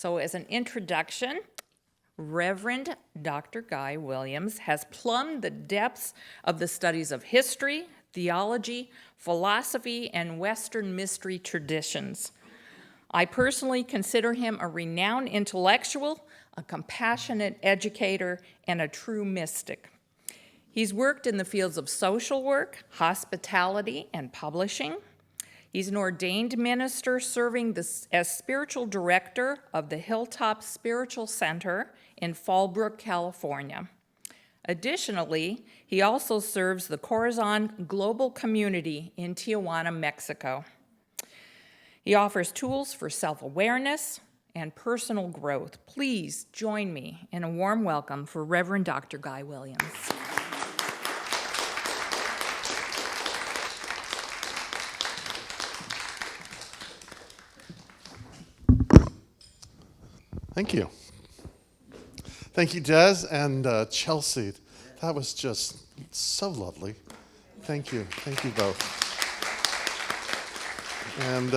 So as an introduction, Reverend Dr. Guy Williams has plumbed the depths of the studies of history, theology, philosophy, and Western mystery traditions. I personally consider him a renowned intellectual, a compassionate educator, and a true mystic. He's worked in the fields of social work, hospitality, and publishing. He's an ordained minister serving as spiritual director of the Hilltop Spiritual Center in Fallbrook, California. Additionally, he also serves the Corazon Global Community in Tijuana, Mexico. He offers tools for self-awareness and personal growth. Please join me in a warm welcome for Reverend Dr. Guy Williams. Thank you. Thank you, Des and Chelsea. That was just so lovely. Thank you. Thank you both. And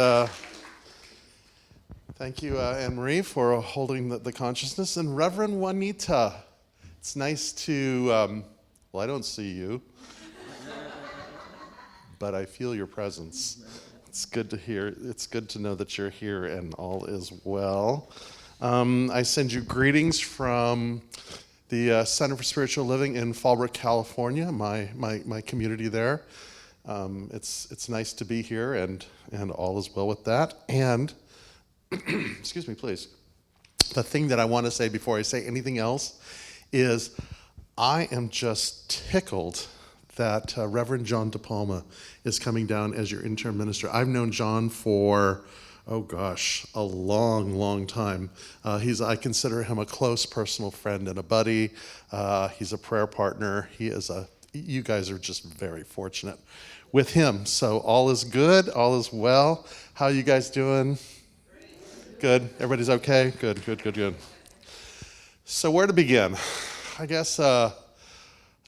thank you, Anne-Marie, for holding the consciousness. And Reverend Juanita, it's nice to, well, I don't see you, but I feel your presence. It's good to hear. It's good to know that you're here and all is well. I send you greetings from the Center for Spiritual Living in Fallbrook, California, my community there. It's nice to be here, and all is well with that. And, excuse me, please. The thing that I want to say before I say anything else is I am just tickled that Reverend John DePalma is coming down as your interim minister. I've known John for a long, long time. I consider him a close personal friend and a buddy. He's a prayer partner. You guys are just very fortunate with him. So all is good, all is well. How are you guys doing? Good, everybody's okay? Good. So where to begin? I guess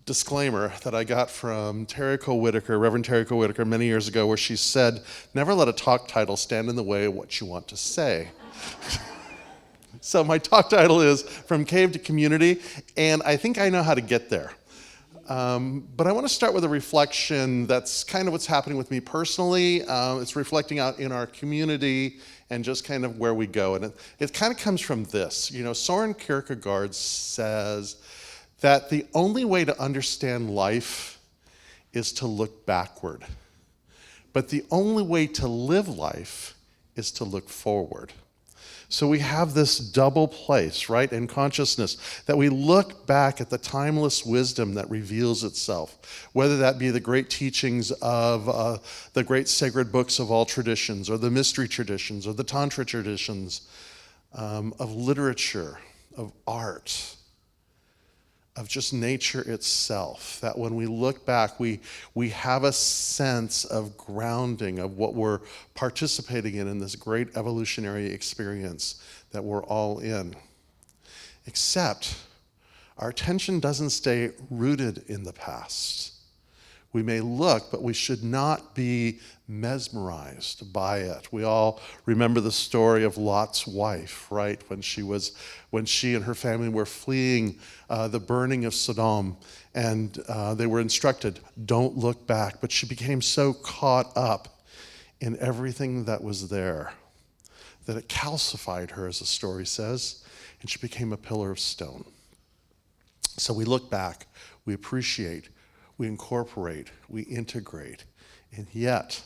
disclaimer that I got from Reverend Terry Cole Whitaker many years ago, where she said, never let a talk title stand in the way of what you want to say. So my talk title is From Cave to Community, and I think I know how to get there. But I want to start with a reflection that's kind of what's happening with me personally. It's reflecting out in our community and just kind of where we go. And it kind of comes from this. Soren Kierkegaard says that the only way to understand life is to look backward. But the only way to live life is to look forward. So we have this double place, right, in consciousness, that we look back at the timeless wisdom that reveals itself, whether that be the great teachings of the great sacred books of all traditions, or the mystery traditions, or the Tantra traditions, of literature, of art, of just nature itself, that when we look back, we have a sense of grounding of what we're participating in this great evolutionary experience that we're all in. Except our attention doesn't stay rooted in the past. We may look, but we should not be mesmerized by it. We all remember the story of Lot's wife, right? When she and her family were fleeing the burning of Sodom, and they were instructed, don't look back. But she became so caught up in everything that was there that it calcified her, as the story says, and she became a pillar of stone. So we look back, we appreciate, we incorporate, we integrate, and yet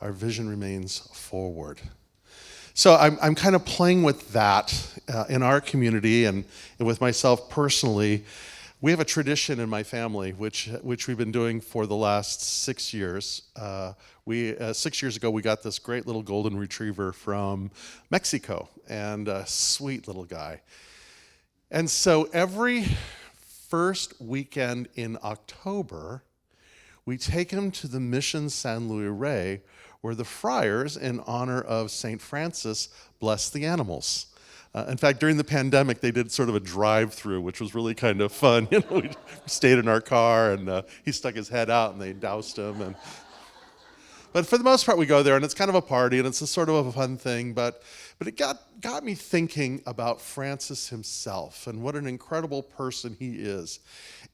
our vision remains forward. So I'm kind of playing with that in our community and with myself personally. We have a tradition in my family, which we've been doing for the last 6 years. 6 years ago, we got this great little golden retriever from Mexico, and a sweet little guy. And so every first weekend in October, we take him to the Mission San Luis Rey, where the friars, in honor of St. Francis, bless the animals. In fact, during the pandemic, they did sort of a drive-through, which was really kind of fun. We stayed in our car, and he stuck his head out, and they doused him. But for the most part, we go there, and it's kind of a party, and it's a sort of a fun thing. But it got me thinking about Francis himself and what an incredible person he is.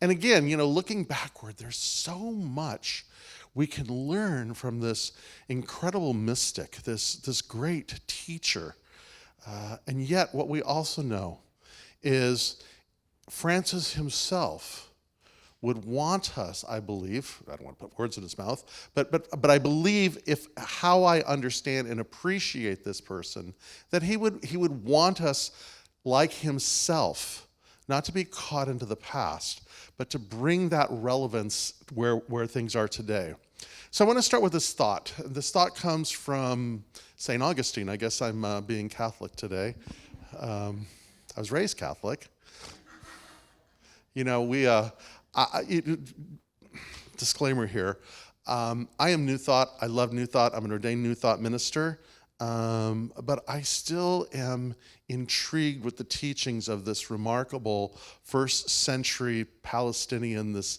And again, looking backward, there's so much we can learn from this incredible mystic, this great teacher. And yet, what we also know is Francis himself would want us, I believe, I don't want to put words in his mouth, but I believe if how I understand and appreciate this person, that he would want us like himself, not to be caught into the past, but to bring that relevance where things are today. So I want to start with this thought. This thought comes from St. Augustine. I guess I'm being Catholic today. I was raised Catholic. Disclaimer here. I am New Thought. I love New Thought. I'm an ordained New Thought minister. But I still am intrigued with the teachings of this remarkable first century Palestinian, this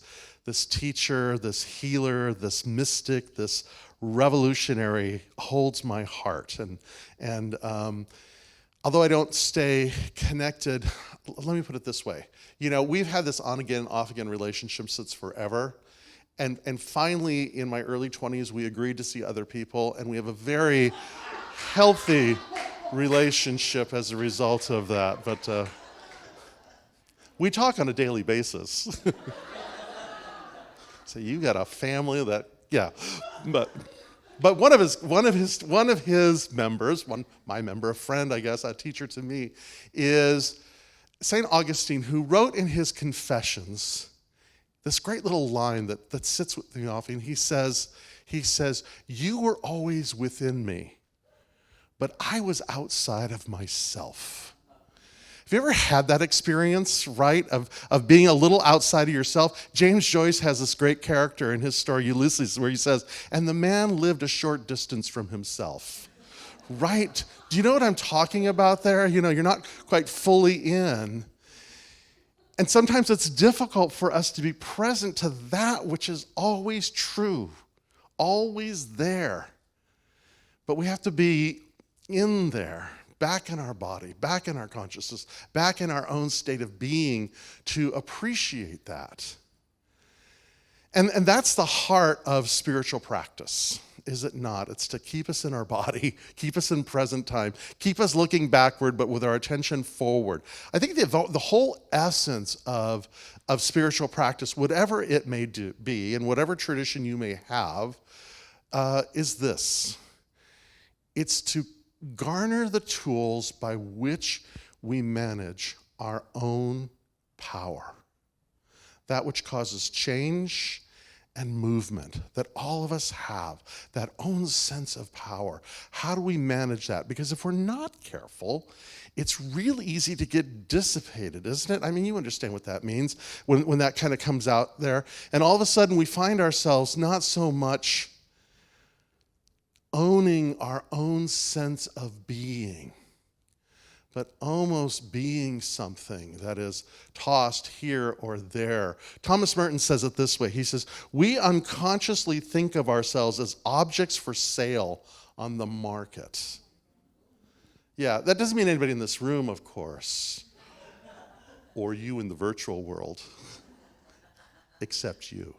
teacher, this healer, this mystic, this revolutionary holds my heart. And although I don't stay connected, let me put it this way. We've had this on-again, off-again relationship since forever. And finally, in my early 20s, we agreed to see other people, and we have a very healthy relationship as a result of that. But we talk on a daily basis. So you got a family that, yeah. But one of his members, my member, a friend, I guess, a teacher to me, is St. Augustine, who wrote in his Confessions this great little line that sits with me often. He says, "You were always within me, but I was outside of myself." Have you ever had that experience, right, of being a little outside of yourself? James Joyce has this great character in his story, Ulysses, where he says, "And the man lived a short distance from himself." Right? Do you know what I'm talking about there? You're not quite fully in. And sometimes it's difficult for us to be present to that which is always true, always there. But we have to be in there, back in our body, back in our consciousness, back in our own state of being to appreciate that. And that's the heart of spiritual practice, is it not? It's to keep us in our body, keep us in present time, keep us looking backward, but with our attention forward. I think the whole essence of spiritual practice, whatever it may be, and whatever tradition you may have, is this. It's to garner the tools by which we manage our own power. That which causes change and movement that all of us have, that own sense of power. How do we manage that? Because if we're not careful, it's real easy to get dissipated, isn't it? I mean, you understand what that means when that kind of comes out there. And all of a sudden we find ourselves not so much owning our own sense of being, but almost being something that is tossed here or there. Thomas Merton says it this way. He says, "We unconsciously think of ourselves as objects for sale on the market." Yeah, that doesn't mean anybody in this room, of course, or you in the virtual world, except you.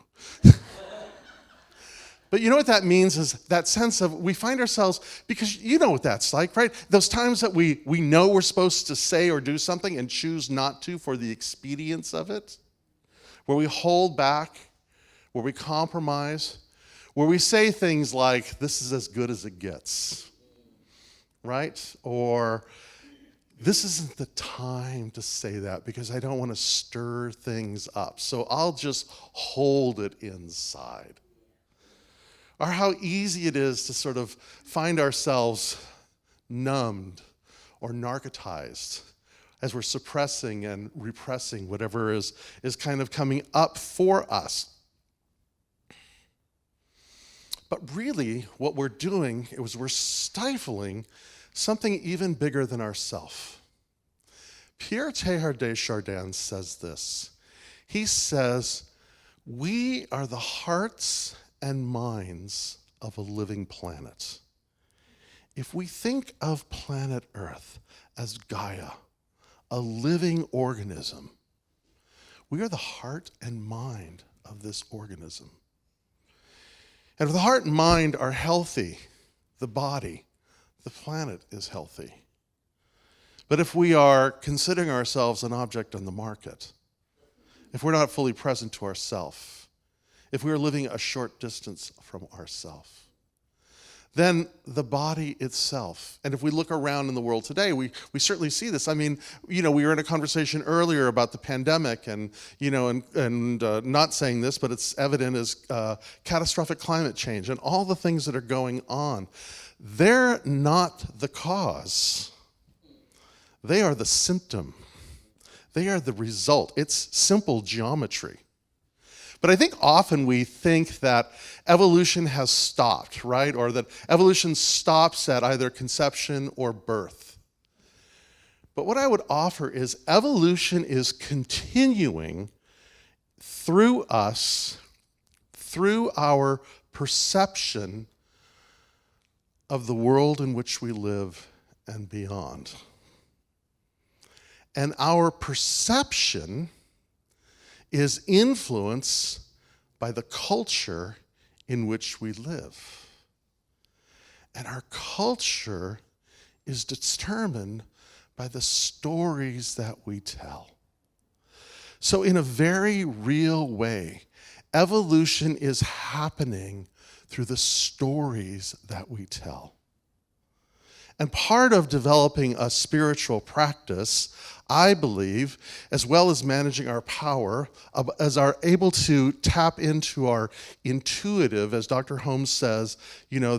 But you know what that means is that sense of we find ourselves, because you know what that's like, right? Those times that we know we're supposed to say or do something and choose not to for the expedience of it, where we hold back, where we compromise, where we say things like, "This is as good as it gets," right? Or, "This isn't the time to say that because I don't want to stir things up, so I'll just hold it inside." Or how easy it is to sort of find ourselves numbed or narcotized as we're suppressing and repressing whatever is kind of coming up for us. But really, what we're doing is we're stifling something even bigger than ourselves. Pierre Teilhard de Chardin says this. He says, "We are the hearts and minds of a living planet. If we think of planet Earth as Gaia, a living organism, we are the heart and mind of this organism. And if the heart and mind are healthy, the body, the planet is healthy. But if we are considering ourselves an object on the market, if we're not fully present to ourselves, if we are living a short distance from ourselves, then the body itself, and if we look around in the world today, we certainly see this. I mean, we were in a conversation earlier about the pandemic and not saying this, but it's evident as catastrophic climate change and all the things that are going on. They're not the cause. They are the symptom. They are the result. It's simple geometry. But I think often we think that evolution has stopped, right? Or that evolution stops at either conception or birth. But what I would offer is evolution is continuing through us, through our perception of the world in which we live and beyond. And our perception is influenced by the culture in which we live. And our culture is determined by the stories that we tell. So in a very real way, evolution is happening through the stories that we tell. And part of developing a spiritual practice, I believe, as well as managing our power, as are able to tap into our intuitive, as Dr. Holmes says, that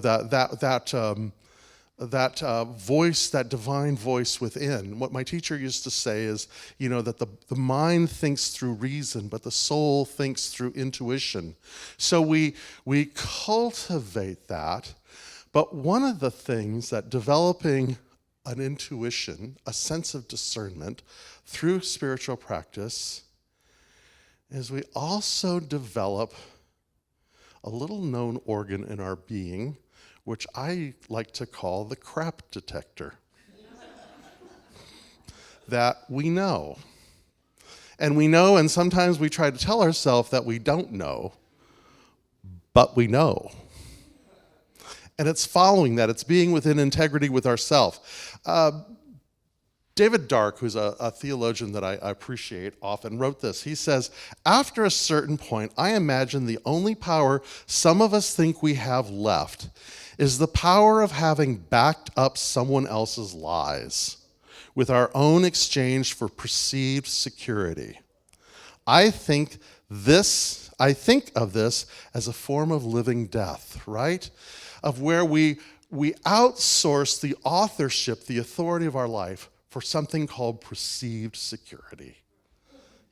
voice, that divine voice within. What my teacher used to say is, that the mind thinks through reason, but the soul thinks through intuition. So we cultivate that. But one of the things that developing an intuition, a sense of discernment through spiritual practice, is we also develop a little known organ in our being, which I like to call the crap detector. That we know. And we know, and sometimes we try to tell ourselves that we don't know, but we know. And it's following that. It's being within integrity with ourself. David Dark, who's a theologian that I appreciate often, wrote this. He says, after a certain point, I imagine the only power some of us think we have left is the power of having backed up someone else's lies with our own exchange for perceived security. I think of this as a form of living death, right? Of where we outsource the authorship, the authority of our life for something called perceived security.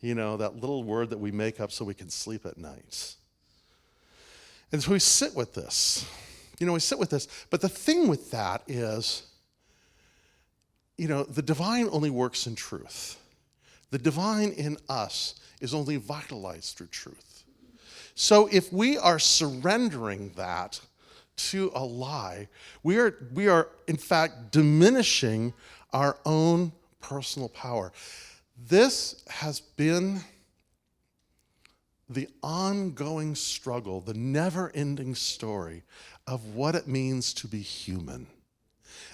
That little word that we make up so we can sleep at night. And so we sit with this. But the thing with that is, the divine only works in truth. The divine in us is only vitalized through truth. So if we are surrendering that to a lie, we are in fact diminishing our own personal power. This has been the ongoing struggle, the never-ending story of what it means to be human.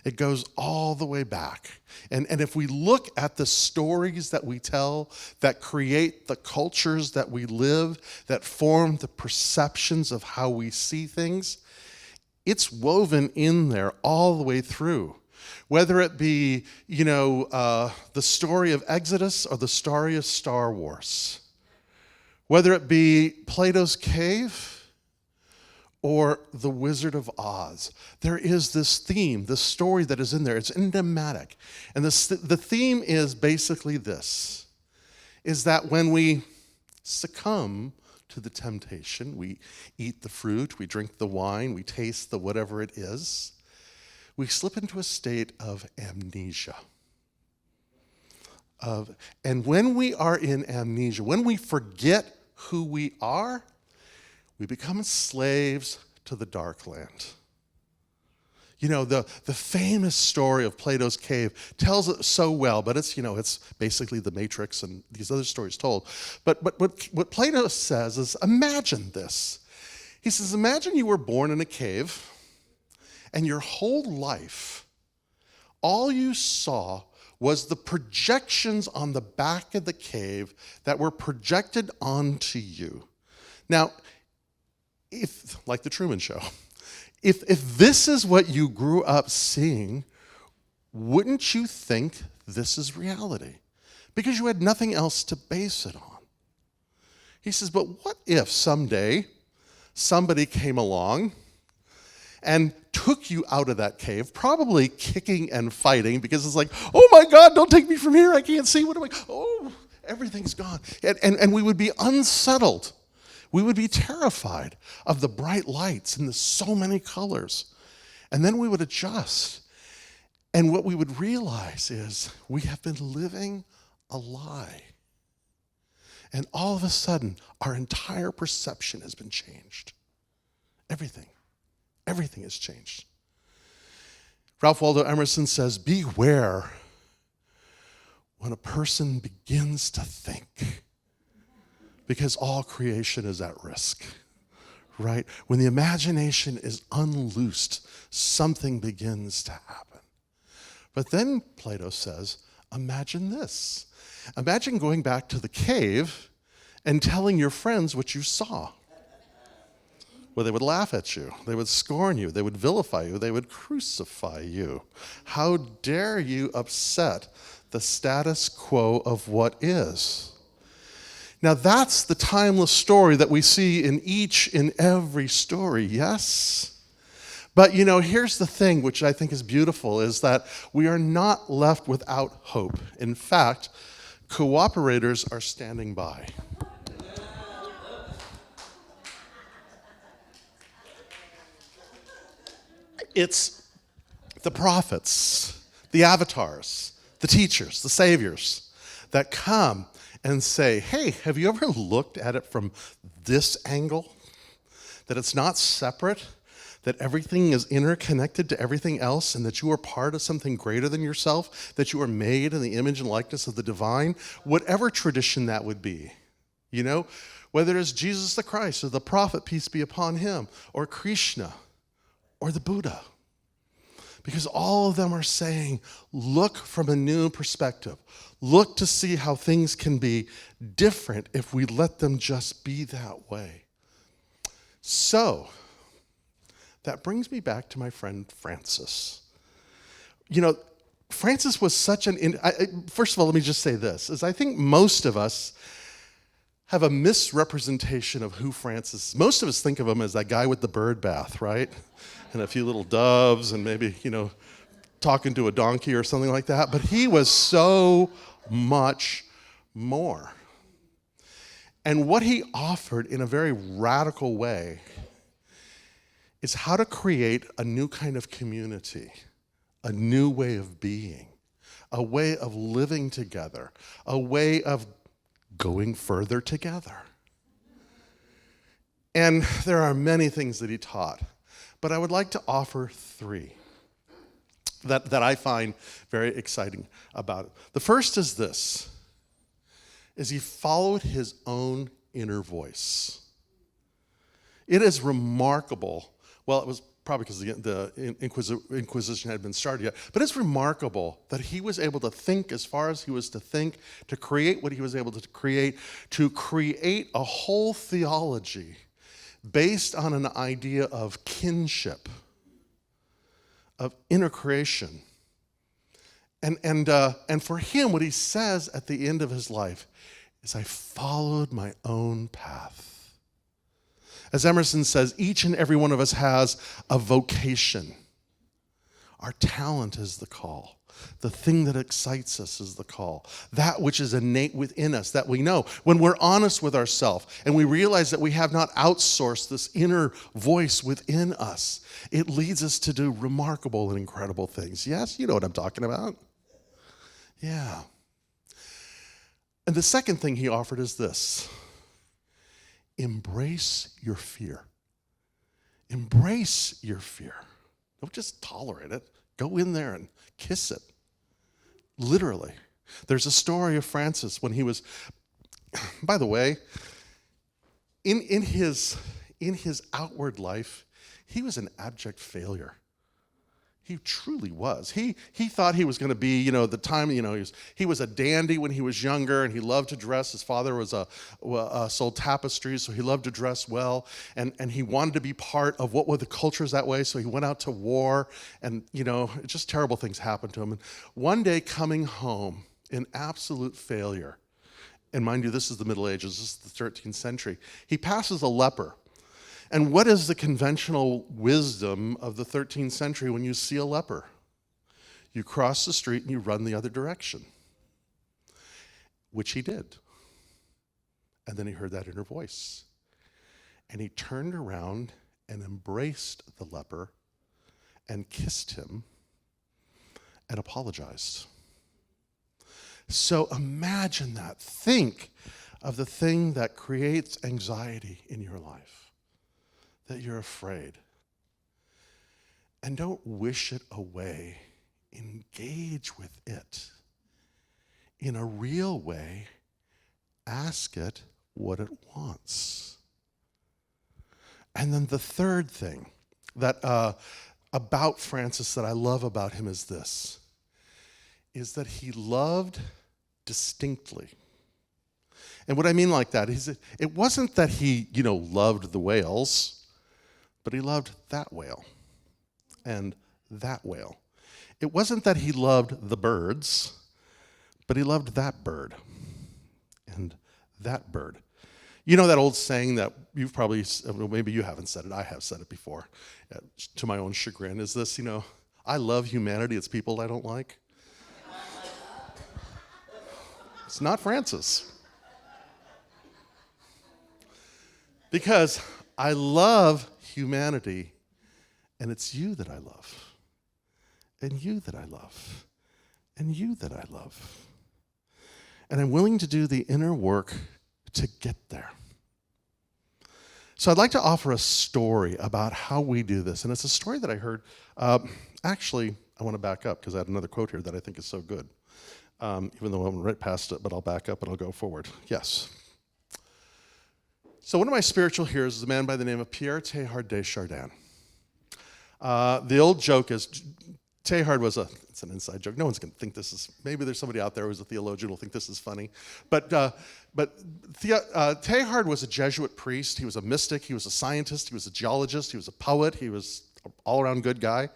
It goes all the way back. And if we look at the stories that we tell that create the cultures that we live, that form the perceptions of how we see things, it's woven in there all the way through. Whether it be, the story of Exodus or the story of Star Wars. Whether it be Plato's Cave or The Wizard of Oz. There is this theme, this story that is in there. It's enigmatic. And the theme is basically this, is that when we succumb to the temptation, we eat the fruit, we drink the wine, we taste the whatever it is, we slip into a state of amnesia. And when we are in amnesia, when we forget who we are, we become slaves to the dark land. You know, the famous story of Plato's cave tells it so well, but it's, it's basically the Matrix and these other stories told. But what Plato says is, imagine this. He says, imagine you were born in a cave, and your whole life, all you saw was the projections on the back of the cave that were projected onto you. Now, if, like the Truman Show, if this is what you grew up seeing, wouldn't you think this is reality? Because you had nothing else to base it on. He says, but what if someday somebody came along and took you out of that cave, probably kicking and fighting, because it's like, oh my God, don't take me from here, I can't see, what am I, oh, everything's gone. And we would be unsettled. We would be terrified of the bright lights and the so many colors. And then we would adjust. And what we would realize is we have been living a lie. And all of a sudden, our entire perception has been changed. Everything has changed. Ralph Waldo Emerson says, beware when a person begins to think, because all creation is at risk, right? When the imagination is unloosed, something begins to happen. But then Plato says, imagine this. Imagine going back to the cave and telling your friends what you saw. Well, they would laugh at you. They would scorn you. They would vilify you. They would crucify you. How dare you upset the status quo of what is? Now, that's the timeless story that we see in each and every story, yes? But, here's the thing, which I think is beautiful, is that we are not left without hope. In fact, cooperators are standing by. It's the prophets, the avatars, the teachers, the saviors that come and say, hey, have you ever looked at it from this angle? That it's not separate, that everything is interconnected to everything else, and that you are part of something greater than yourself, that you are made in the image and likeness of the divine, whatever tradition that would be. Whether it's Jesus the Christ or the prophet, peace be upon him, or Krishna, or the Buddha. Because all of them are saying, look from a new perspective. Look to see how things can be different if we let them just be that way. So, that brings me back to my friend Francis. Francis was such first of all, let me just say this, is I think most of us have a misrepresentation of who Francis is. Most of us think of him as that guy with the bird bath, right? And a few little doves and maybe, talking to a donkey or something like that. But he was so much more. And what he offered in a very radical way is how to create a new kind of community, a new way of being, a way of living together, a way of going further together. And there are many things that he taught, but I would like to offer three that I find very exciting about it. The first is this, is he followed his own inner voice. It is remarkable. Well, it was probably because the Inquisition had been started yet, but it's remarkable that he was able to think as far as he was to think, to create what he was able to create a whole theology based on an idea of kinship, of intercreation. And for him, what he says at the end of his life is, I followed my own path. As Emerson says, each and every one of us has a vocation. Our talent is the call. The thing that excites us is the call. That which is innate within us that we know. When we're honest with ourselves and we realize that we have not outsourced this inner voice within us, it leads us to do remarkable and incredible things. Yes, you know what I'm talking about. Yeah. And the second thing he offered is this. Embrace your fear. Embrace your fear. Don't just tolerate it. Go in there and kiss it. Literally. There's a story of Francis when he was, by the way, in his outward life, he was an abject failure. He truly was. He thought he was going to be, at the time, he was a dandy when he was younger, and he loved to dress. His father was sold tapestries, so he loved to dress well, and he wanted to be part of what were the cultures that way. So he went out to war, and just terrible things happened to him. And one day, coming home in absolute failure, and mind you, this is the Middle Ages. This is the 13th century. He passes a leper. And what is the conventional wisdom of the 13th century when you see a leper? You cross the street and you run the other direction, which he did. And then he heard that inner voice. And he turned around and embraced the leper and kissed him and apologized. So imagine that. Think of the thing that creates anxiety in your life, that you're afraid. And don't wish it away. Engage with it. In a real way, ask it what it wants. And then the third thing that about Francis that I love about him is this, is that he loved distinctly. And what I mean like that is it wasn't that he, loved the whales, but he loved that whale and that whale. It wasn't that he loved the birds, but he loved that bird and that bird. You know that old saying that you've probably, maybe you haven't said it, I have said it before, to my own chagrin, is this, I love humanity, it's people I don't like. It's not Francis. Because I love humanity, and it's you that I love, and you that I love, and you that I love. And I'm willing to do the inner work to get there. So I'd like to offer a story about how we do this, and it's a story that I heard. Actually, I want to back up because I had another quote here that I think is so good, even though I went right past it, but I'll back up and I'll go forward. Yes. So one of my spiritual heroes is a man by the name of Pierre Teilhard de Chardin. The old joke is, Teilhard was it's an inside joke. No one's going to think this is, maybe there's somebody out there who's a theologian who will think this is funny. But Teilhard was a Jesuit priest. He was a mystic. He was a scientist. He was a geologist. He was a poet. He was an all-around good guy.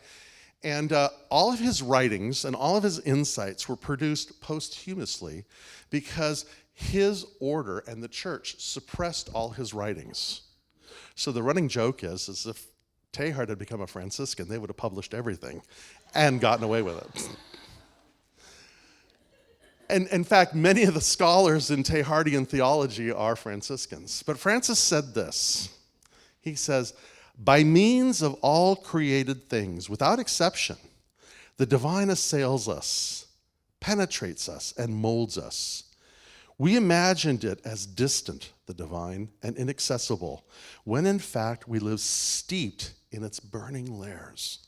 And all of his writings and all of his insights were produced posthumously because his order and the church suppressed all his writings. So the running joke is if Teilhard had become a Franciscan, they would have published everything and gotten away with it. And in fact, many of the scholars in Teilhardian theology are Franciscans. But Francis said this. He says, by means of all created things, without exception, the divine assails us, penetrates us, and molds us. We imagined it as distant, the divine, and inaccessible, when in fact we live steeped in its burning layers.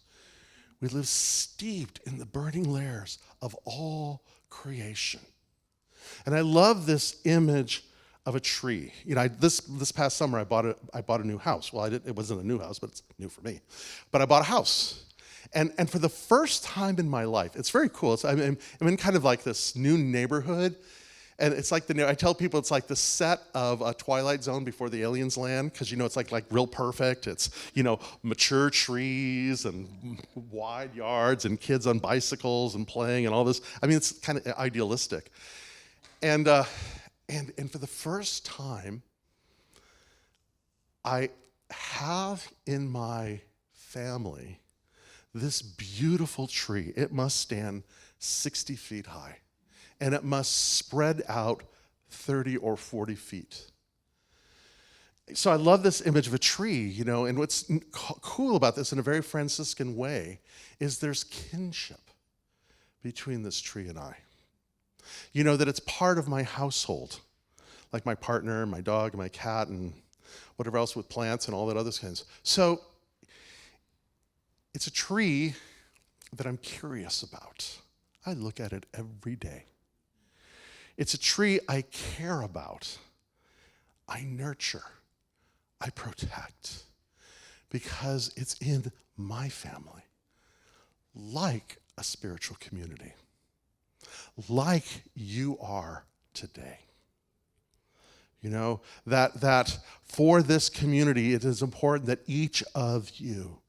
We live steeped in the burning layers of all creation. And I love this image of a tree. This past summer I bought a new house. Well, it wasn't a new house, but it's new for me. But I bought a house. And for the first time in my life, it's very cool. I'm in kind of like this new neighborhood. And it's like I tell people it's like the set of a Twilight Zone before the aliens land, because it's like real perfect. It's mature trees and wide yards and kids on bicycles and playing and all this. I mean, it's kind of idealistic. And for the first time, I have in my family this beautiful tree. It must stand 60 feet high. And it must spread out 30 or 40 feet. So I love this image of a tree, and what's cool about this in a very Franciscan way is there's kinship between this tree and I. That it's part of my household, like my partner, my dog, my cat, and whatever else with plants and all that other kinds. So It's a tree that I'm curious about. I look at it every day. It's a tree I care about. I nurture. I protect. Because it's in my family. Like a spiritual community. Like you are today. You know, that for this community, it is important that each of you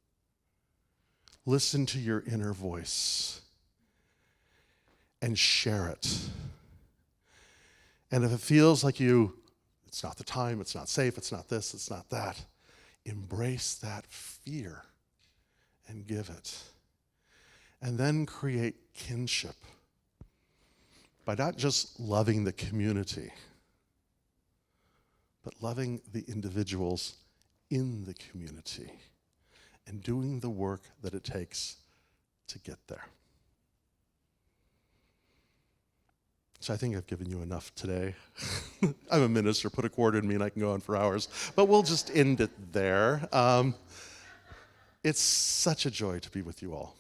listen to your inner voice and share it. And if it feels like it's not the time, it's not safe, it's not this, it's not that, embrace that fear and give it. And then create kinship by not just loving the community, but loving the individuals in the community and doing the work that it takes to get there. So I think I've given you enough today. I'm a minister, put a quarter in me and I can go on for hours, but we'll just end it there. It's such a joy to be with you all.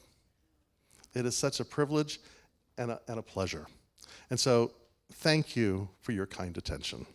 It is such a privilege and a pleasure. And so thank you for your kind attention.